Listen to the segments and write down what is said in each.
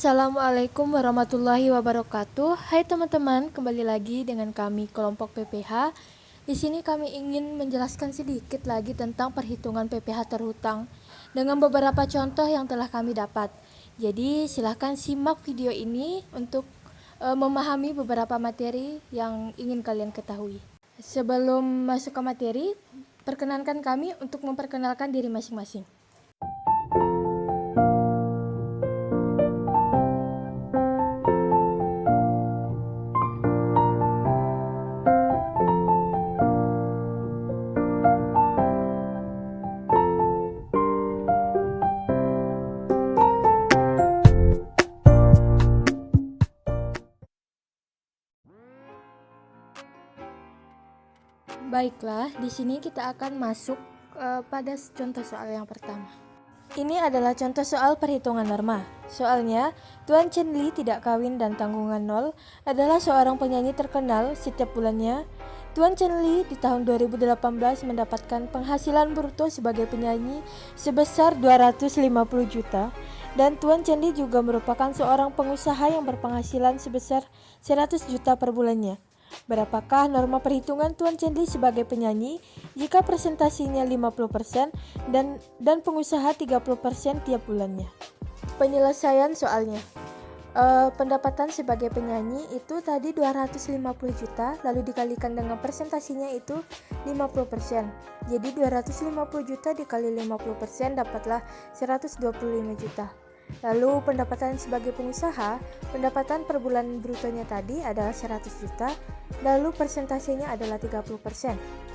Assalamualaikum warahmatullahi wabarakatuh. Hai teman-teman, kembali lagi dengan kami kelompok PPH. Di sini kami ingin menjelaskan sedikit lagi tentang perhitungan PPH terhutang dengan beberapa contoh yang telah kami dapat. Jadi silahkan simak video ini untuk memahami beberapa materi yang ingin kalian ketahui. Sebelum masuk ke materi, perkenankan kami untuk memperkenalkan diri masing-masing. Baiklah, di sini kita akan masuk pada contoh soal yang pertama. Ini adalah contoh soal perhitungan norma. Soalnya, Tuan Chen Li tidak kawin dan tanggungan nol adalah seorang penyanyi terkenal. Setiap bulannya, Tuan Chen Li di tahun 2018 mendapatkan penghasilan bruto sebagai penyanyi sebesar 250 juta. Dan Tuan Chen Li juga merupakan seorang pengusaha yang berpenghasilan sebesar 100 juta per bulannya. Berapakah norma perhitungan Tuan Chen Li sebagai penyanyi jika presentasinya 50% dan pengusaha 30% tiap bulannya? Penyelesaian soalnya. Pendapatan sebagai penyanyi itu tadi 250 juta lalu dikalikan dengan presentasinya itu 50%. Jadi 250 juta dikali 50% dapatlah 125 juta. Lalu pendapatan sebagai pengusaha, pendapatan per bulan brutonya tadi adalah 100 juta, lalu persentasenya adalah 30%.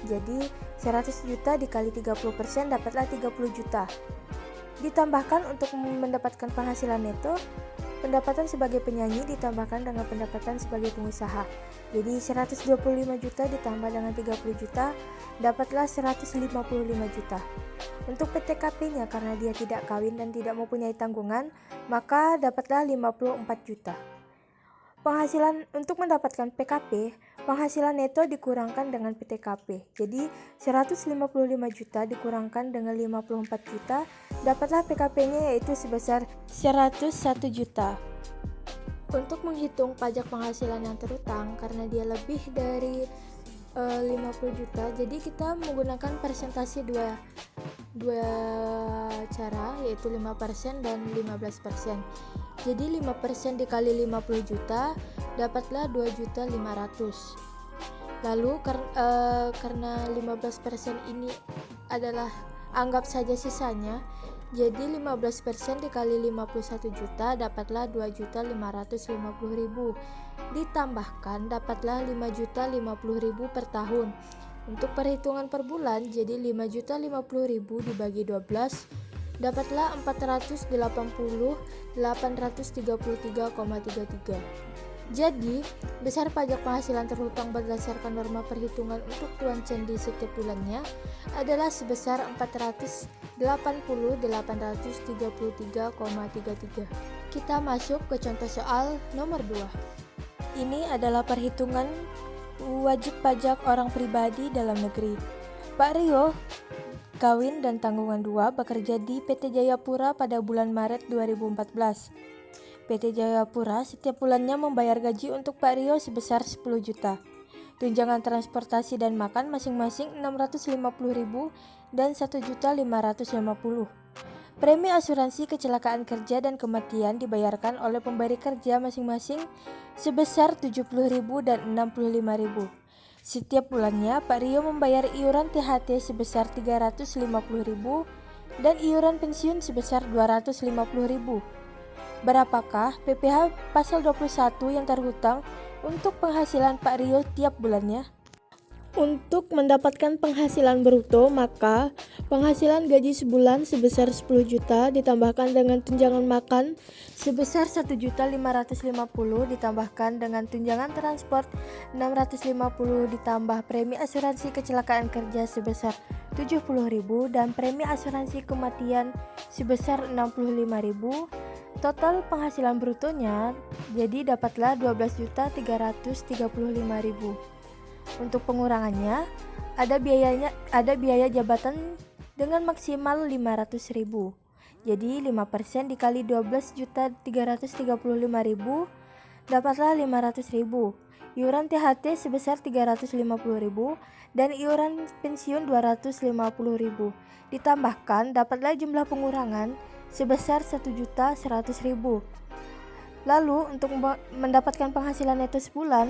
Jadi 100 juta dikali 30% dapatlah 30 juta. Ditambahkan untuk mendapatkan penghasilan neto, pendapatan sebagai penyanyi ditambahkan dengan pendapatan sebagai pengusaha. Jadi 125 juta ditambah dengan 30 juta, dapatlah 155 juta. Untuk PTKP-nya karena dia tidak kawin dan tidak mempunyai tanggungan, maka dapatlah 54 juta. Penghasilan untuk mendapatkan PKP, penghasilan neto dikurangkan dengan PTKP. Jadi 155 juta dikurangkan dengan 54 juta, dapatlah PKP-nya yaitu sebesar 101 juta. Untuk menghitung pajak penghasilan yang terhutang karena dia lebih dari 50 juta, jadi kita menggunakan persentase dua cara, yaitu 5% dan 15%. Jadi 5% dikali 50 juta dapatlah 2.500.000. Lalu karena 15% ini adalah anggap saja sisanya, jadi 15% dikali 51 juta dapatlah 2.550.000. Ditambahkan dapatlah 5.050.000 per tahun. Untuk perhitungan per bulan, jadi 5.050.000 dibagi 12 dapatlah 480.833,33. Jadi, besar pajak penghasilan terhutang berdasarkan norma perhitungan untuk Tuan Chen Li setiap bulannya adalah sebesar 480.833,33. Kita masuk ke contoh soal nomor 2. Ini adalah perhitungan wajib pajak orang pribadi dalam negeri. Pak Rio kawin dan tanggungan 2 bekerja di PT Jayapura pada bulan Maret 2014. PT Jayapura setiap bulannya membayar gaji untuk Pak Rio sebesar 10 juta. Tunjangan transportasi dan makan masing-masing 650.000 dan 1.550.000. Premi asuransi kecelakaan kerja dan kematian dibayarkan oleh pemberi kerja masing-masing sebesar 70.000 dan 65.000. Setiap bulannya Pak Rio membayar iuran THT sebesar 350.000 dan iuran pensiun sebesar 250.000. Berapakah PPH pasal 21 yang terhutang untuk penghasilan Pak Rio tiap bulannya? Untuk mendapatkan penghasilan bruto, maka penghasilan gaji sebulan sebesar 10 juta ditambahkan dengan tunjangan makan sebesar 1.550.000 ditambahkan dengan tunjangan transport 650 ditambah premi asuransi kecelakaan kerja sebesar 70.000 dan premi asuransi kematian sebesar 65.000. Total penghasilan brutonya jadi dapatlah 12.335.000. Untuk pengurangannya, ada biaya jabatan dengan maksimal 500.000. Jadi 5% dikali 12.335.000 dapatlah 500.000. Iuran THT sebesar 350.000 dan iuran pensiun 250.000. Ditambahkan dapatlah jumlah pengurangan sebesar 1.100.000. Lalu untuk mendapatkan penghasilan neto sebulan,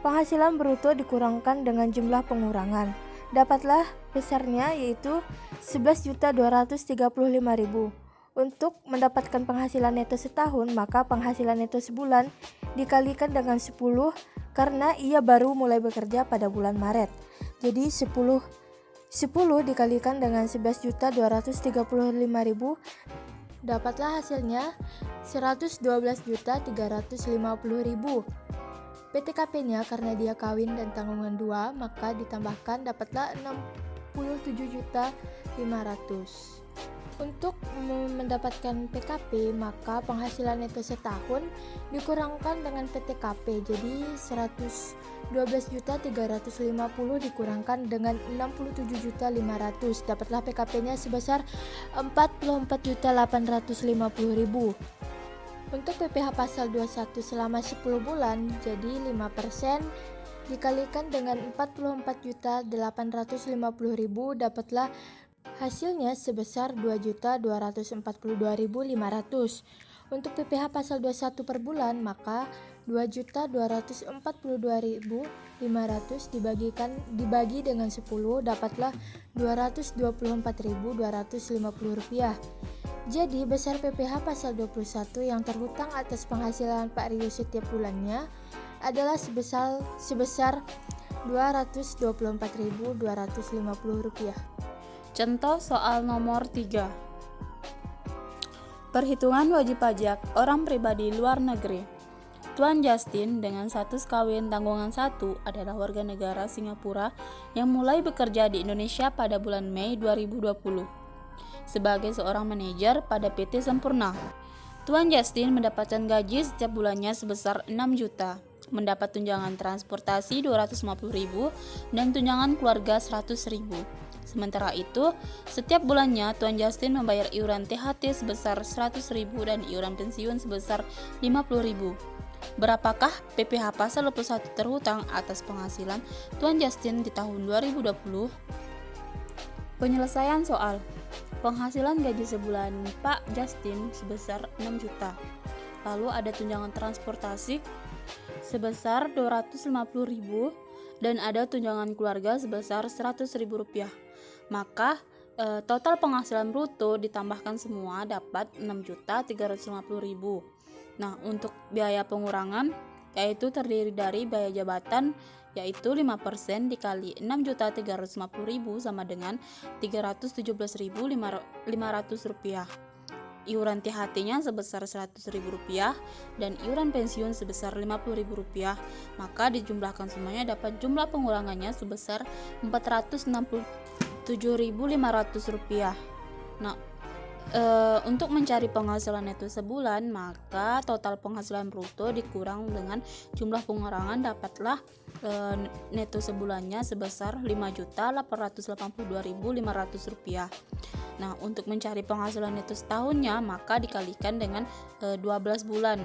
penghasilan bruto dikurangkan dengan jumlah pengurangan. Dapatlah besarnya yaitu 11.235.000. Untuk mendapatkan penghasilan neto setahun, maka penghasilan neto sebulan dikalikan dengan 10 karena ia baru mulai bekerja pada bulan Maret. Jadi 10 dikalikan dengan 11.235.000 dapatlah hasilnya 112.350.000. PTKP-nya karena dia kawin dan tanggungan 2, maka ditambahkan dapatlah 67.500. Untuk mendapatkan PKP, maka penghasilan neto setahun dikurangkan dengan PTKP. Jadi 112.350 dikurangkan dengan 67.500. Dapatlah PKP-nya sebesar 44.850.000. Untuk PPh pasal 21 selama 10 bulan, jadi 5% dikalikan dengan 44.850.000 dapatlah hasilnya sebesar 2.242.500. Untuk PPh pasal 21 per bulan, maka 2.242.500 dibagi dengan 10 dapatlah Rp224.250. Jadi besar PPh pasal 21 yang terhutang atas penghasilan Pak Rio setiap bulannya adalah sebesar Rp224.250. Contoh soal nomor 3. Perhitungan wajib pajak orang pribadi luar negeri. Tuan Justin dengan status kawin tanggungan 1 adalah warga negara Singapura yang mulai bekerja di Indonesia pada bulan Mei 2020 sebagai seorang manajer pada PT Sempurna. Tuan Justin mendapatkan gaji setiap bulannya sebesar 6 juta, mendapat tunjangan transportasi 250.000 dan tunjangan keluarga 100.000. Sementara itu, setiap bulannya Tuan Justin membayar iuran THT sebesar 100.000 dan iuran pensiun sebesar 50.000. Berapakah PPh pasal 21 terhutang atas penghasilan Tuan Justin di tahun 2020? Penyelesaian soal. Penghasilan gaji sebulan Pak Justin sebesar 6 juta. Lalu ada tunjangan transportasi sebesar 250.000 dan ada tunjangan keluarga sebesar 100.000 rupiah. Maka total penghasilan bruto ditambahkan semua dapat 6.350.000. Nah, untuk biaya pengurangan yaitu terdiri dari biaya jabatan yaitu 5% dikali 6.350.000 sama dengan Rp317.500. Iuran THT-nya sebesar Rp100.000 dan iuran pensiun sebesar Rp50.000. Maka dijumlahkan semuanya dapat jumlah pengurangannya sebesar Rp467.500. Nah, untuk mencari penghasilan neto sebulan, maka total penghasilan bruto dikurang dengan jumlah pengurangan dapatlah neto sebulannya sebesar Rp5.882.500. Nah, untuk mencari penghasilan neto setahunnya, maka dikalikan dengan 12 bulan.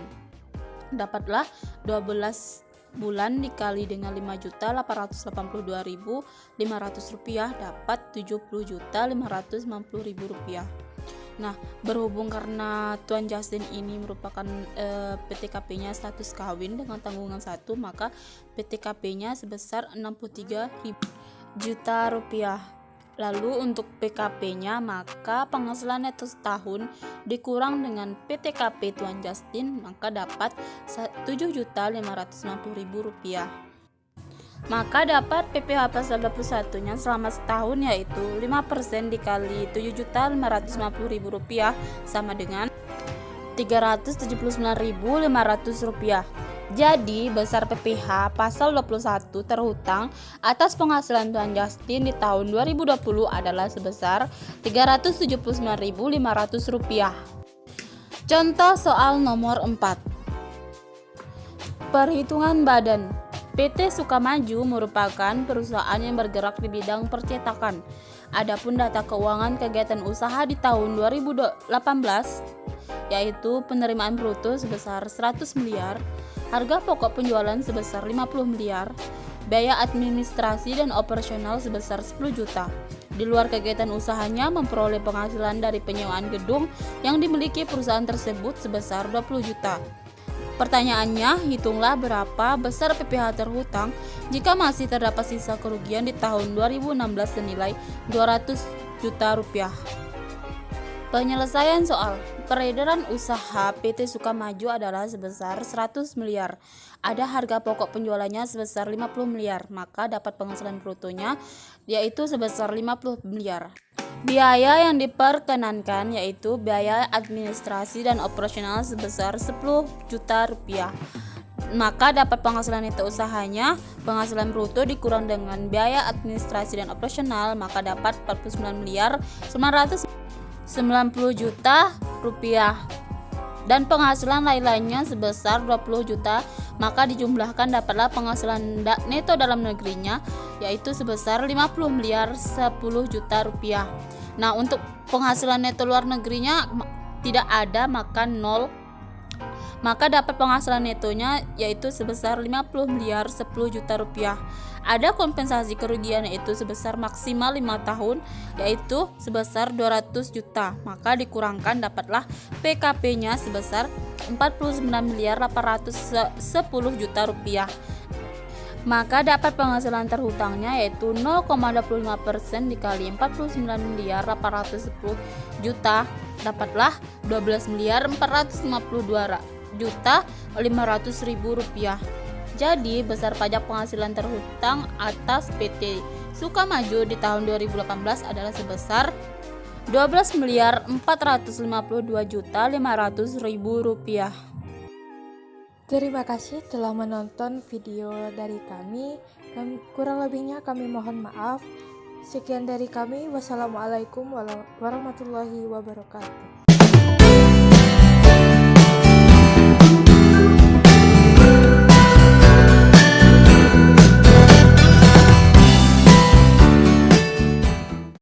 Dapatlah 12 bulan dikali dengan Rp5.882.500 dapat Rp70.550.000. Nah, berhubung karena Tuan Justin ini merupakan PTKP-nya status kawin dengan tanggungan 1, maka PTKP-nya sebesar Rp63 juta. Lalu untuk PKP-nya, maka penghasilan neto setahun dikurang dengan PTKP Tuan Justin, maka dapat Rp7.550.000. Maka dapat PPh pasal 21-nya selama setahun yaitu 5% dikali Rp7.550.000 sama dengan Rp379.500. Jadi besar PPh pasal 21 terhutang atas penghasilan Tuan Justin di tahun 2020 adalah sebesar Rp379.500. Contoh soal nomor 4. Perhitungan badan. PT Sukamaju merupakan perusahaan yang bergerak di bidang percetakan. Adapun data keuangan kegiatan usaha di tahun 2018 yaitu penerimaan bruto sebesar 100 miliar, harga pokok penjualan sebesar 50 miliar, biaya administrasi dan operasional sebesar 10 juta. Di luar kegiatan usahanya memperoleh penghasilan dari penyewaan gedung yang dimiliki perusahaan tersebut sebesar 20 juta. Pertanyaannya, hitunglah berapa besar PPh terhutang jika masih terdapat sisa kerugian di tahun 2016 senilai 200 juta rupiah. Penyelesaian soal. Peredaran usaha PT Sukamaju adalah sebesar 100 miliar. Ada harga pokok penjualannya sebesar 50 miliar, maka dapat penghasilan brutonya yaitu sebesar 50 miliar. Biaya yang diperkenankan yaitu biaya administrasi dan operasional sebesar 10 juta rupiah. Maka dapat penghasilan neto usahanya, penghasilan bruto dikurang dengan biaya administrasi dan operasional, maka dapat 49 miliar 990 juta rupiah. Dan penghasilan lain-lainnya sebesar 20 juta, maka dijumlahkan dapatlah penghasilan neto dalam negerinya yaitu sebesar 50 miliar 10 juta rupiah. Nah, untuk penghasilan neto luar negerinya tidak ada, maka nol. Maka dapat penghasilan netonya yaitu sebesar 50 miliar 10 juta rupiah. Ada kompensasi kerugian yaitu sebesar maksimal 5 tahun yaitu sebesar 200 juta. Maka dikurangkan dapatlah PKP-nya sebesar 49 miliar 810 juta rupiah. Maka dapat penghasilan terhutangnya yaitu 0,25% dikali 49 miliar 810 juta dapatlah 12 miliar 452 juta 500 ribu rupiah. Jadi besar pajak penghasilan terhutang atas PT Sukamaju di tahun 2018 adalah sebesar 12 miliar 452 juta 500 ribu rupiah. Terima kasih telah menonton video dari kami. Kurang lebihnya kami mohon maaf. Sekian dari kami. Wassalamualaikum warahmatullahi wabarakatuh.